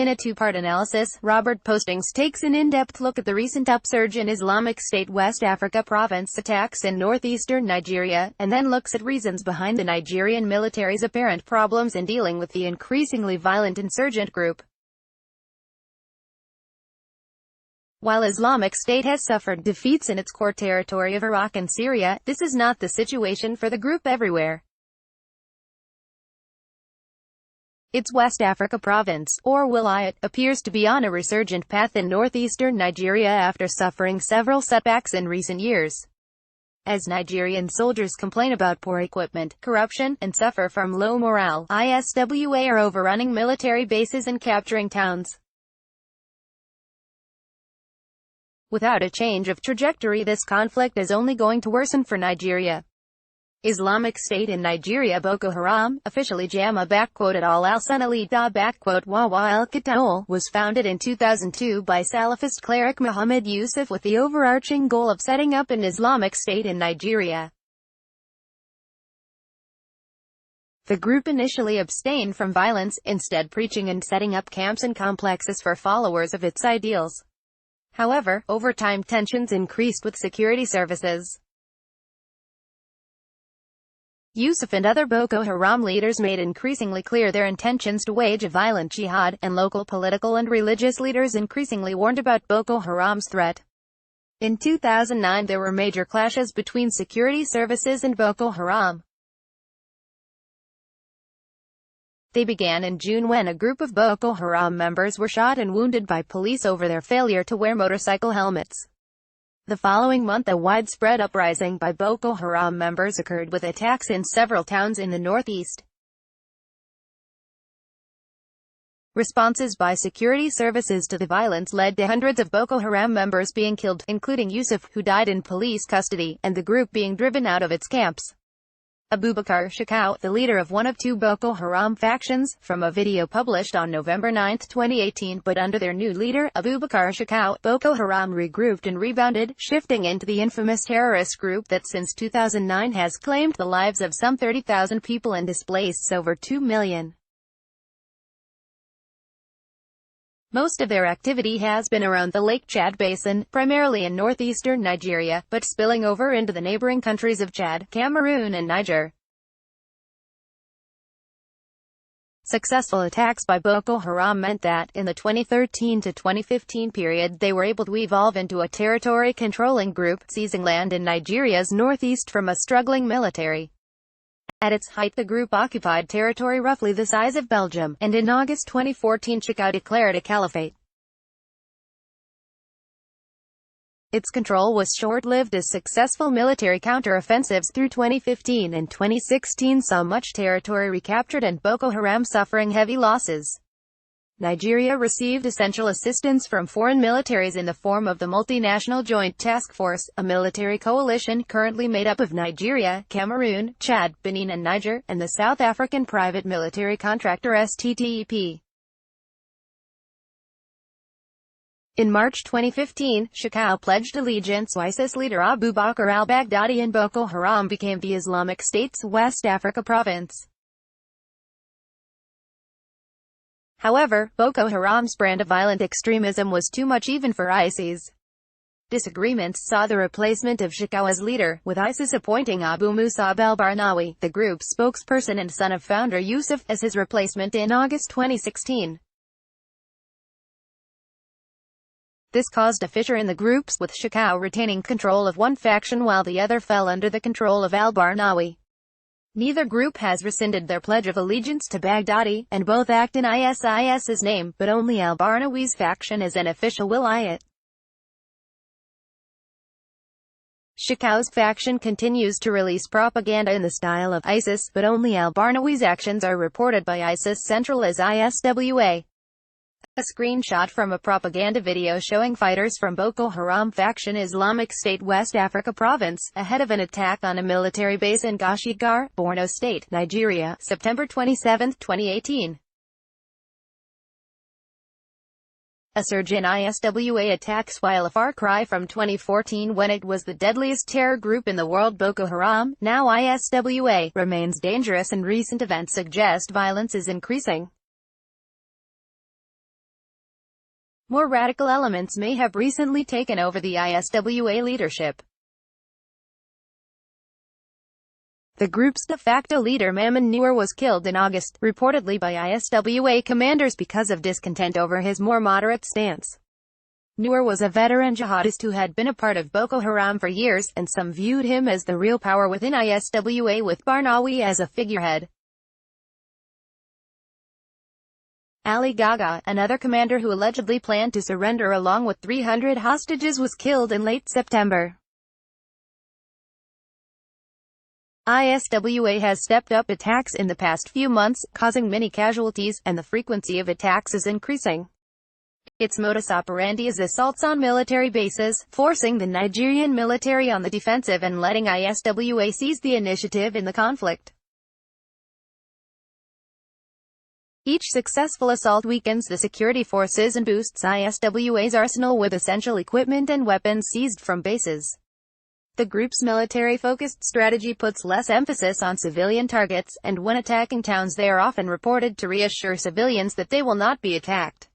In a two-part analysis, Robert Postings takes an in-depth look at the recent upsurge in Islamic State West Africa province attacks in northeastern Nigeria, and then looks at reasons behind the Nigerian military's apparent problems in dealing with the increasingly violent insurgent group. While Islamic State has suffered defeats in its core territory of Iraq and Syria, this is not the situation for the group everywhere. Its West Africa province, or wilayat, appears to be on a resurgent path in northeastern Nigeria after suffering several setbacks in recent years. As Nigerian soldiers complain about poor equipment, corruption, and suffer from low morale, ISWA are overrunning military bases and capturing towns. Without a change of trajectory, this conflict is only going to worsen for Nigeria. Islamic State in Nigeria. Boko Haram, officially Jama _ al-Sanalida Wawa al-Qitaul, was founded in 2002 by Salafist cleric Muhammad Yusuf with the overarching goal of setting up an Islamic State in Nigeria. The group initially abstained from violence, instead preaching and setting up camps and complexes for followers of its ideals. However, over time tensions increased with security services. Yusuf and other Boko Haram leaders made increasingly clear their intentions to wage a violent jihad, and local political and religious leaders increasingly warned about Boko Haram's threat. In 2009 there were major clashes between security services and Boko Haram. They began in June when a group of Boko Haram members were shot and wounded by police over their failure to wear motorcycle helmets. The following month a widespread uprising by Boko Haram members occurred with attacks in several towns in the northeast. Responses by security services to the violence led to hundreds of Boko Haram members being killed, including Yusuf, who died in police custody, and the group being driven out of its camps. Abubakar Shekau, the leader of one of two Boko Haram factions, from a video published on November 9, 2018, but under their new leader, Abubakar Shekau, Boko Haram regrouped and rebounded, shifting into the infamous terrorist group that since 2009 has claimed the lives of some 30,000 people and displaced over 2 million. Most of their activity has been around the Lake Chad Basin, primarily in northeastern Nigeria, but spilling over into the neighboring countries of Chad, Cameroon and Niger. Successful attacks by Boko Haram meant that, in the 2013 to 2015 period, they were able to evolve into a territory-controlling group, seizing land in Nigeria's northeast from a struggling military. At its height the group occupied territory roughly the size of Belgium, and in August 2014 Shekau declared a caliphate. Its control was short-lived as successful military counter-offensives through 2015 and 2016 saw much territory recaptured and Boko Haram suffering heavy losses. Nigeria received essential assistance from foreign militaries in the form of the Multinational Joint Task Force, a military coalition currently made up of Nigeria, Cameroon, Chad, Benin and Niger, and the South African private military contractor STTEP. In March 2015, Shekau pledged allegiance to ISIS leader Abubakar al-Baghdadi and Boko Haram became the Islamic State's West Africa province. However, Boko Haram's brand of violent extremism was too much even for ISIS. Disagreements saw the replacement of Shekau as leader, with ISIS appointing Abu Musab al-Barnawi, the group's spokesperson and son of founder Yusuf, as his replacement in August 2016. This caused a fissure in the groups, with Shekau retaining control of one faction while the other fell under the control of al-Barnawi. Neither group has rescinded their pledge of allegiance to Baghdadi, and both act in ISIS's name, but only al-Barnawi's faction is an official wilayat. Shekau's faction continues to release propaganda in the style of ISIS, but only al-Barnawi's actions are reported by ISIS Central as ISWA. A screenshot from a propaganda video showing fighters from Boko Haram faction Islamic State West Africa province, ahead of an attack on a military base in Gashigar, Borno State, Nigeria, September 27, 2018. A surge in ISWA attacks while a far cry from 2014 when it was the deadliest terror group in the world. Boko Haram, now ISWA, remains dangerous and recent events suggest violence is increasing. More radical elements may have recently taken over the ISWA leadership. The group's de facto leader Mamun Nur was killed in August, reportedly by ISWA commanders because of discontent over his more moderate stance. Nur was a veteran jihadist who had been a part of Boko Haram for years, and some viewed him as the real power within ISWA, with Barnawi as a figurehead. Ali Gaga, another commander who allegedly planned to surrender along with 300 hostages, was killed in late September. ISWA has stepped up attacks in the past few months, causing many casualties, and the frequency of attacks is increasing. Its modus operandi is assaults on military bases, forcing the Nigerian military on the defensive and letting ISWA seize the initiative in the conflict. Each successful assault weakens the security forces and boosts ISWA's arsenal with essential equipment and weapons seized from bases. The group's military-focused strategy puts less emphasis on civilian targets, and when attacking towns they are often reported to reassure civilians that they will not be attacked.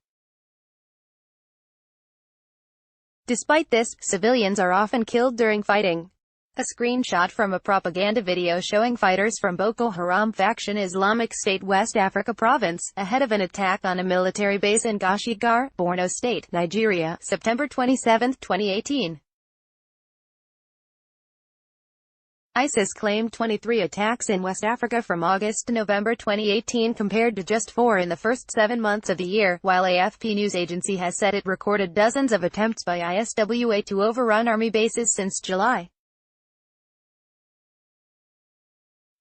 Despite this, civilians are often killed during fighting. A screenshot from a propaganda video showing fighters from Boko Haram faction Islamic State West Africa province, ahead of an attack on a military base in Gashigar, Borno State, Nigeria, September 27, 2018. ISIS claimed 23 attacks in West Africa from August to November 2018 compared to just 4 in the first 7 months of the year, while AFP news agency has said it recorded dozens of attempts by ISWA to overrun army bases since July.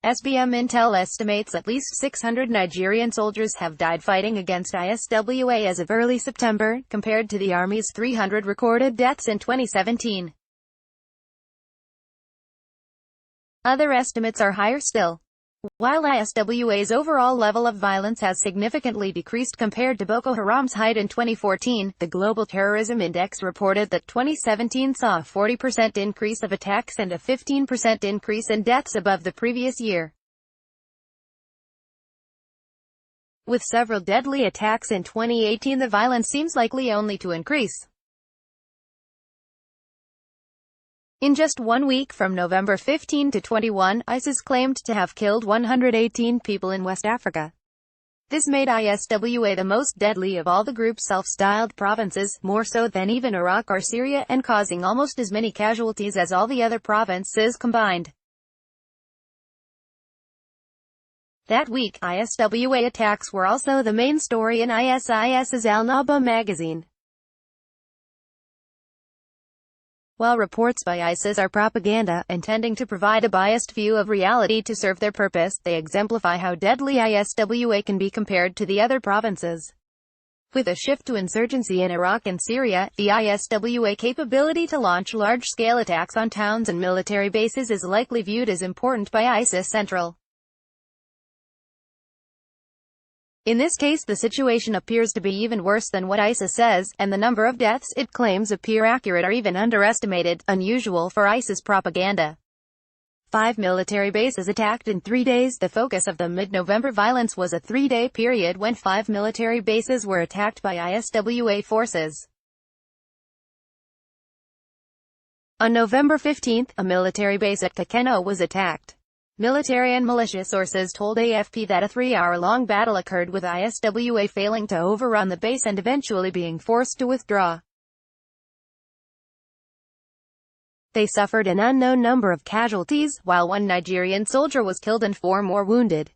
SBM Intel estimates at least 600 Nigerian soldiers have died fighting against ISWA as of early September, compared to the Army's 300 recorded deaths in 2017. Other estimates are higher still. While ISWA's overall level of violence has significantly decreased compared to Boko Haram's height in 2014, the Global Terrorism Index reported that 2017 saw a 40% increase of attacks and a 15% increase in deaths above the previous year. With several deadly attacks in 2018, the violence seems likely only to increase. In just 1 week from November 15 to 21, ISIS claimed to have killed 118 people in West Africa. This made ISWA the most deadly of all the group's self-styled provinces, more so than even Iraq or Syria, and causing almost as many casualties as all the other provinces combined. That week, ISWA attacks were also the main story in ISIS's Al-Naba magazine. While reports by ISIS are propaganda, intending to provide a biased view of reality to serve their purpose, they exemplify how deadly ISWA can be compared to the other provinces. With a shift to insurgency in Iraq and Syria, the ISWA capability to launch large-scale attacks on towns and military bases is likely viewed as important by ISIS Central. In this case, the situation appears to be even worse than what ISIS says, and the number of deaths it claims appear accurate or even underestimated, unusual for ISIS propaganda. 5 military bases attacked in 3 days. The focus of the mid-November violence was a 3-day period when 5 military bases were attacked by ISWA forces. On November 15, a military base at Kakeno was attacked. Military and militia sources told AFP that a 3-hour-long battle occurred, with ISWA failing to overrun the base and eventually being forced to withdraw. They suffered an unknown number of casualties, while 1 Nigerian soldier was killed and 4 more wounded.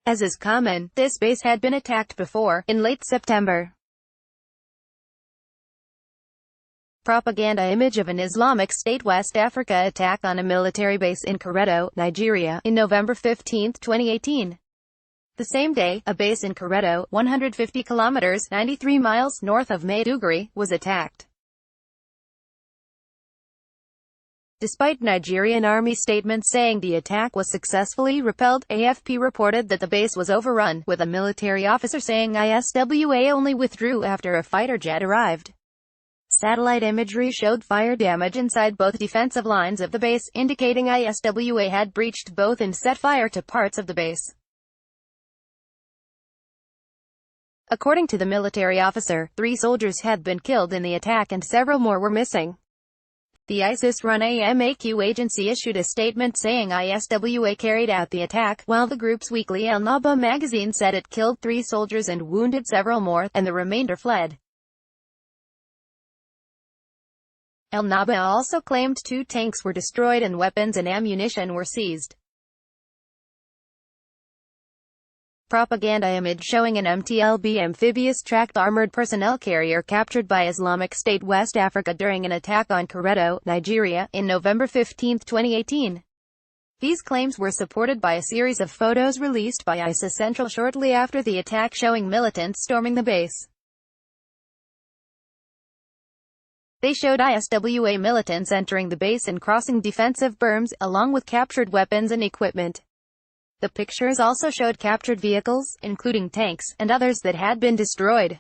As is common, this base had been attacked before, in late September. Propaganda image of an Islamic State West Africa attack on a military base in Kireto, Nigeria, in November 15, 2018. The same day, a base in Kireto, 150 kilometers, 93 miles north of Maiduguri, was attacked. Despite Nigerian army statements saying the attack was successfully repelled, AFP reported that the base was overrun, with a military officer saying ISWA only withdrew after a fighter jet arrived. Satellite imagery showed fire damage inside both defensive lines of the base, indicating ISWA had breached both and set fire to parts of the base. According to the military officer, 3 soldiers had been killed in the attack and several more were missing. The ISIS-run AMAQ agency issued a statement saying ISWA carried out the attack, while the group's weekly Al Naba magazine said it killed 3 soldiers and wounded several more, and the remainder fled. Al Naba also claimed 2 tanks were destroyed and weapons and ammunition were seized. Propaganda image showing an MTLB amphibious tracked armored personnel carrier captured by Islamic State West Africa during an attack on Soweto, Nigeria, in November 15, 2018. These claims were supported by a series of photos released by ISIS Central shortly after the attack showing militants storming the base. They showed ISWA militants entering the base and crossing defensive berms, along with captured weapons and equipment. The pictures also showed captured vehicles, including tanks, and others that had been destroyed.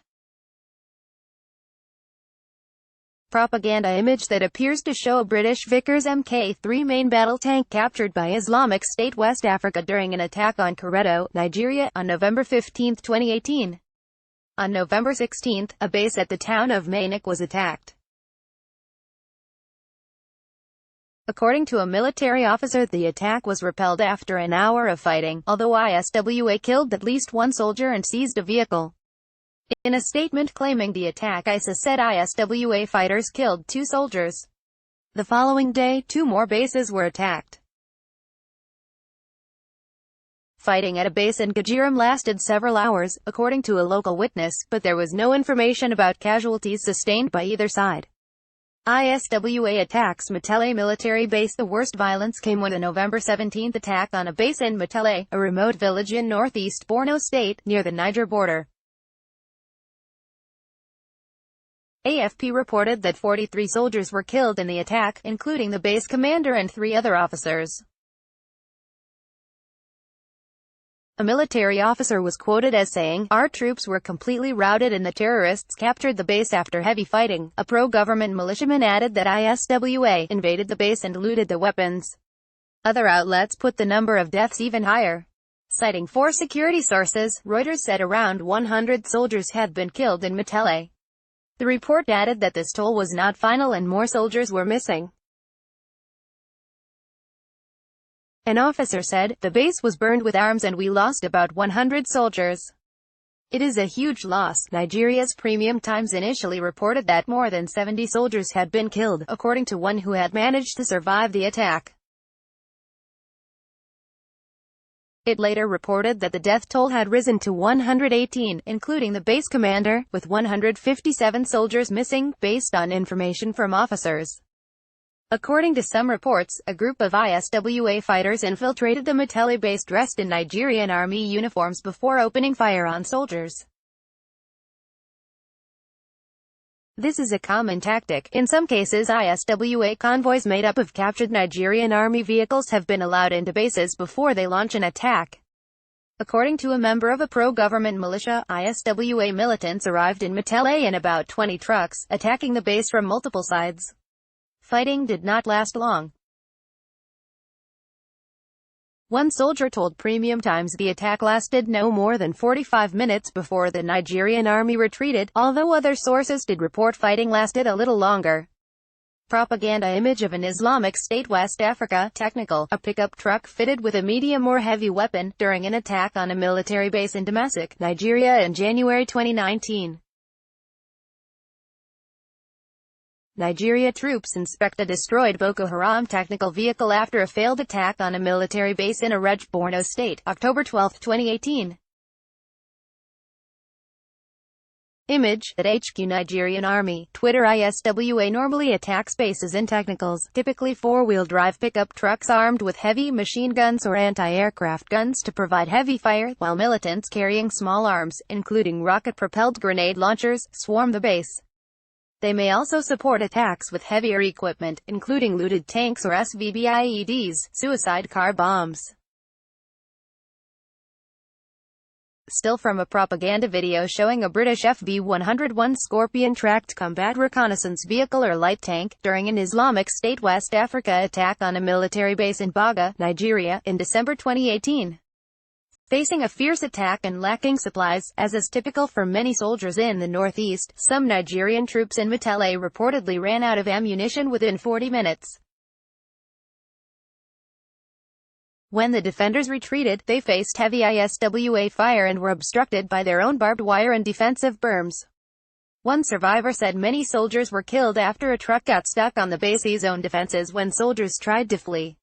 Propaganda image that appears to show a British Vickers Mk3 main battle tank captured by Islamic State West Africa during an attack on Soweto, Nigeria, on November 15, 2018. On November 16, a base at the town of Mainik was attacked. According to a military officer, the attack was repelled after an hour of fighting, although ISWA killed at least 1 soldier and seized a vehicle. In a statement claiming the attack, ISIS said ISWA fighters killed 2 soldiers. The following day, 2 more bases were attacked. Fighting at a base in Gajiram lasted several hours, according to a local witness, but there was no information about casualties sustained by either side. ISWA attacks Matele military base. The worst violence came when the November 17 attack on a base in Matele, a remote village in northeast Borno State, near the Niger border. AFP reported that 43 soldiers were killed in the attack, including the base commander and 3 other officers. A military officer was quoted as saying, "Our troops were completely routed and the terrorists captured the base after heavy fighting." A pro-government militiaman added that ISWA invaded the base and looted the weapons. Other outlets put the number of deaths even higher. Citing 4 security sources, Reuters said around 100 soldiers had been killed in Matele. The report added that this toll was not final and more soldiers were missing. An officer said, "The base was burned with arms and we lost about 100 soldiers. It is a huge loss." Nigeria's Premium Times initially reported that more than 70 soldiers had been killed, according to one who had managed to survive the attack. It later reported that the death toll had risen to 118, including the base commander, with 157 soldiers missing, based on information from officers. According to some reports, a group of ISWA fighters infiltrated the Matele base dressed in Nigerian army uniforms before opening fire on soldiers. This is a common tactic. In some cases, ISWA convoys made up of captured Nigerian army vehicles have been allowed into bases before they launch an attack. According to a member of a pro-government militia, ISWA militants arrived in Matele in about 20 trucks, attacking the base from multiple sides. Fighting did not last long. One soldier told Premium Times the attack lasted no more than 45 minutes before the Nigerian army retreated, although other sources did report fighting lasted a little longer. Propaganda image of an Islamic State West Africa technical, a pickup truck fitted with a medium or heavy weapon, during an attack on a military base in Damascus, Nigeria in January 2019. Nigeria troops inspect a destroyed Boko Haram technical vehicle after a failed attack on a military base in Irej, Borno State, October 12, 2018. Image at HQ Nigerian Army, Twitter. ISWA normally attacks bases in technicals, typically 4-wheel drive pickup trucks armed with heavy machine guns or anti-aircraft guns to provide heavy fire, while militants carrying small arms, including rocket-propelled grenade launchers, swarm the base. They may also support attacks with heavier equipment, including looted tanks or SVB IEDs, suicide car bombs. Still from a propaganda video showing a British FB-101 Scorpion tracked combat reconnaissance vehicle or light tank, during an Islamic State West Africa attack on a military base in Baga, Nigeria, in December 2018. Facing a fierce attack and lacking supplies, as is typical for many soldiers in the northeast, some Nigerian troops in Mtele reportedly ran out of ammunition within 40 minutes. When the defenders retreated, they faced heavy ISWA fire and were obstructed by their own barbed wire and defensive berms. One survivor said many soldiers were killed after a truck got stuck on the base's own defenses when soldiers tried to flee.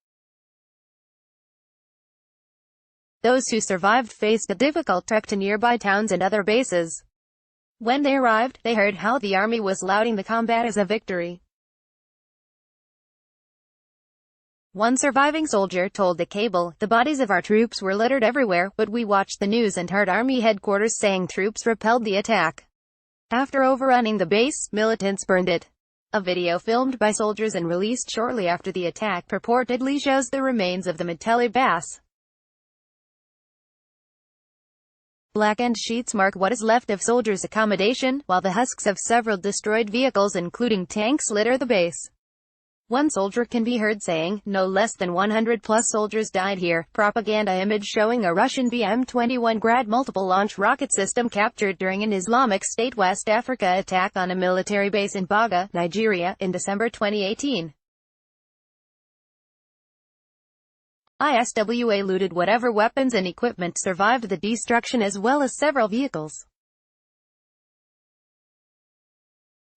Those who survived faced a difficult trek to nearby towns and other bases. When they arrived, they heard how the army was lauding the combat as a victory. One surviving soldier told the cable, "The bodies of our troops were littered everywhere, but we watched the news and heard Army headquarters saying troops repelled the attack. After overrunning the base, militants burned it." A video filmed by soldiers and released shortly after the attack purportedly shows the remains of the Mtele base. Blackened sheets mark what is left of soldiers' accommodation, while the husks of several destroyed vehicles including tanks litter the base. One soldier can be heard saying, "No less than 100+ soldiers died here." Propaganda image showing a Russian BM-21 Grad multiple-launch rocket system captured during an Islamic State West Africa attack on a military base in Baga, Nigeria, in December 2018. ISWA looted whatever weapons and equipment survived the destruction as well as several vehicles.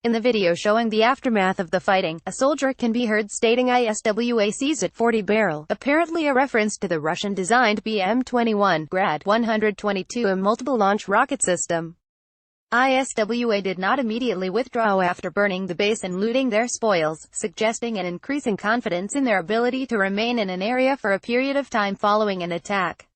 In the video showing the aftermath of the fighting, a soldier can be heard stating ISWA seized at 40 barrel, apparently a reference to the Russian-designed BM-21 Grad 122, a multiple-launch rocket system. ISWA did not immediately withdraw after burning the base and looting their spoils, suggesting an increasing confidence in their ability to remain in an area for a period of time following an attack.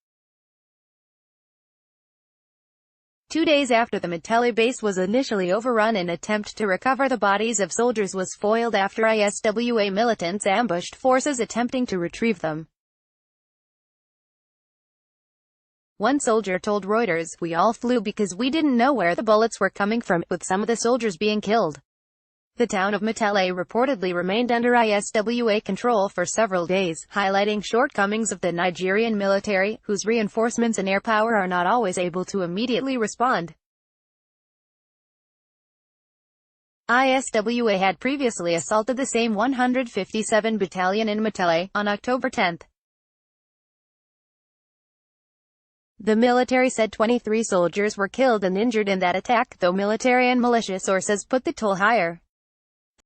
2 days after the Mtele base was initially overrun, an attempt to recover the bodies of soldiers was foiled after ISWA militants ambushed forces attempting to retrieve them. One soldier told Reuters, "We all flew because we didn't know where the bullets were coming from, with some of the soldiers being killed." The town of Mtele reportedly remained under ISWA control for several days, highlighting shortcomings of the Nigerian military, whose reinforcements and air power are not always able to immediately respond. ISWA had previously assaulted the same 157 Battalion in Mtele, on October 10. The military said 23 soldiers were killed and injured in that attack, though military and militia sources put the toll higher.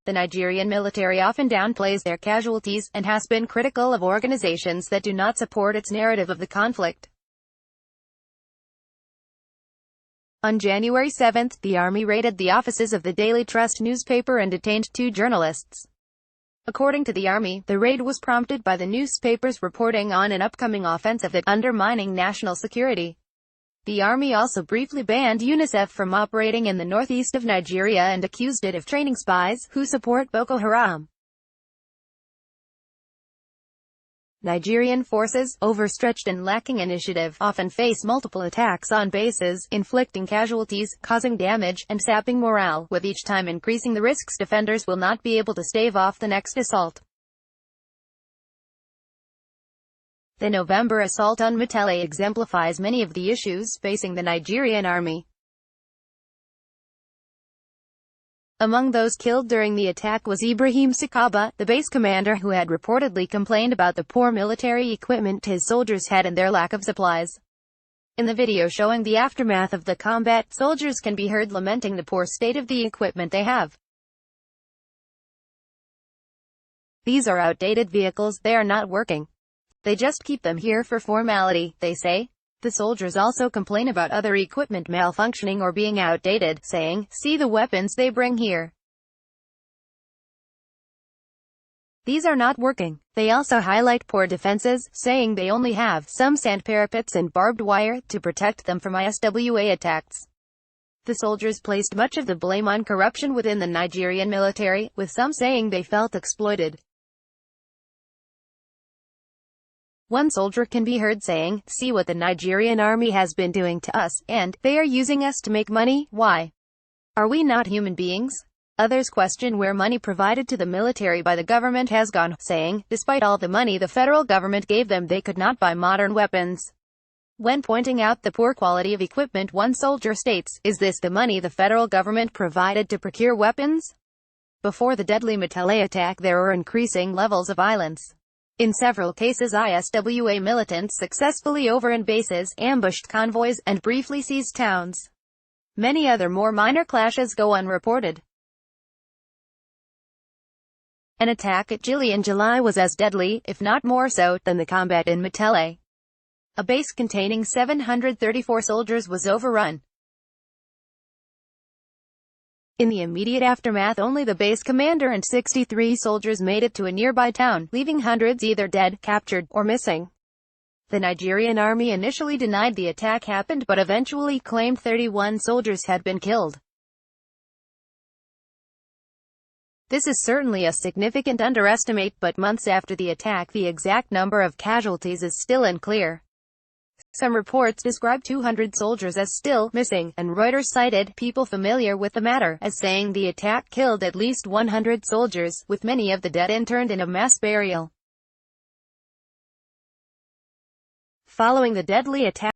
The Nigerian military often downplays their casualties, and has been critical of organizations that do not support its narrative of the conflict. On January 7, the Army raided the offices of the Daily Trust newspaper and detained 2 journalists. According to the Army, the raid was prompted by the newspaper's reporting on an upcoming offensive at undermining national security. The Army also briefly banned UNICEF from operating in the northeast of Nigeria and accused it of training spies, who support Boko Haram. Nigerian forces, overstretched and lacking initiative, often face multiple attacks on bases, inflicting casualties, causing damage, and sapping morale, with each time increasing the risks defenders will not be able to stave off the next assault. The November assault on Mtele exemplifies many of the issues facing the Nigerian army. Among those killed during the attack was Ibrahim Sakaba, the base commander who had reportedly complained about the poor military equipment his soldiers had and their lack of supplies. In the video showing the aftermath of the combat, soldiers can be heard lamenting the poor state of the equipment they have. "These are outdated vehicles, they are not working. They just keep them here for formality," they say. The soldiers also complain about other equipment malfunctioning or being outdated, saying, "See the weapons they bring here. These are not working." They also highlight poor defenses, saying they only have some sand parapets and barbed wire to protect them from ISWA attacks. The soldiers placed much of the blame on corruption within the Nigerian military, with some saying they felt exploited. One soldier can be heard saying, "See what the Nigerian army has been doing to us, and they are using us to make money. Why? Are we not human beings?" Others question where money provided to the military by the government has gone, saying, despite all the money the federal government gave them, they could not buy modern weapons. When pointing out the poor quality of equipment, one soldier states, "Is this the money the federal government provided to procure weapons?" Before the deadly Metele attack, there were increasing levels of violence. In several cases, ISWA militants successfully overran bases, ambushed convoys, and briefly seized towns. Many other more minor clashes go unreported. An attack at Jili in July was as deadly, if not more so, than the combat in Metele. A base containing 734 soldiers was overrun. In the immediate aftermath, only the base commander and 63 soldiers made it to a nearby town, leaving hundreds either dead, captured, or missing. The Nigerian army initially denied the attack happened but eventually claimed 31 soldiers had been killed. This is certainly a significant underestimate, but months after the attack, the exact number of casualties is still unclear. Some reports describe 200 soldiers as still missing, and Reuters cited people familiar with the matter as saying the attack killed at least 100 soldiers, with many of the dead interned in a mass burial. Following the deadly attack,